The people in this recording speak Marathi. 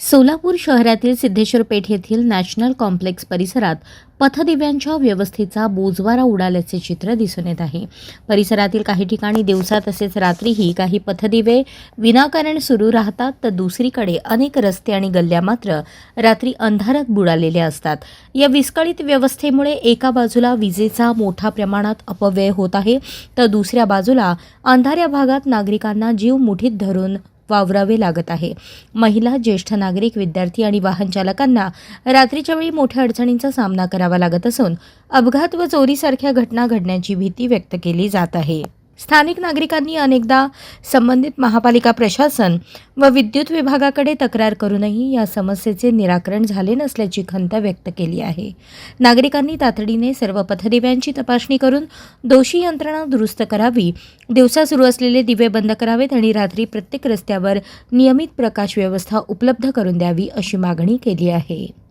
सोलापूर शहरातील सिद्धेश्वर पेठ येथील नॅशनल कॉम्प्लेक्स परिसरात पथदिव्यांच्या व्यवस्थेचा बोजवारा उडाल्याचे चित्र दिसून येत आहे. परिसरातील काही ठिकाणी दिवसा तसेच रात्रीही काही पथदिवे विनाकारण सुरू राहतात, तर दुसरीकडे अनेक रस्ते आणि गल्ल्या मात्र रात्री अंधारात बुडालेल्या असतात. या विस्कळीत व्यवस्थेमुळे एका बाजूला विजेचा मोठ्या प्रमाणात अपव्यय होत आहे, तर दुसऱ्या बाजूला अंधाऱ्या भागात नागरिकांना जीव मुठीत धरून वावरावे लागत आहे. महिला, ज्येष्ठ नागरिक, विद्यार्थी आणि वाहन चालकांना रात्रीच्या वेळी मोठ्या अडचणींचा सामना करावा लागत असून अपघात व चोरीसारख्या घटना घडण्याची भीती व्यक्त केली जात आहे. स्थानिक नागरिकांनी अनेकदा संबंधित महापालिका प्रशासन व विद्युत विभागाकडे तक्रार करूनही या समस्येचे निराकरण झाले नसल्याची खंत व्यक्त केली आहे. नागरिकांनी तातडीने सर्व पथदिव्यांची तपासणी करून दोषी यंत्रणा दुरुस्त करावी, दिवसा सुरू असलेले दिवे बंद करावेत आणि रात्री प्रत्येक रस्त्यावर नियमित प्रकाश व्यवस्था उपलब्ध करून द्यावी अशी मागणी केली आहे.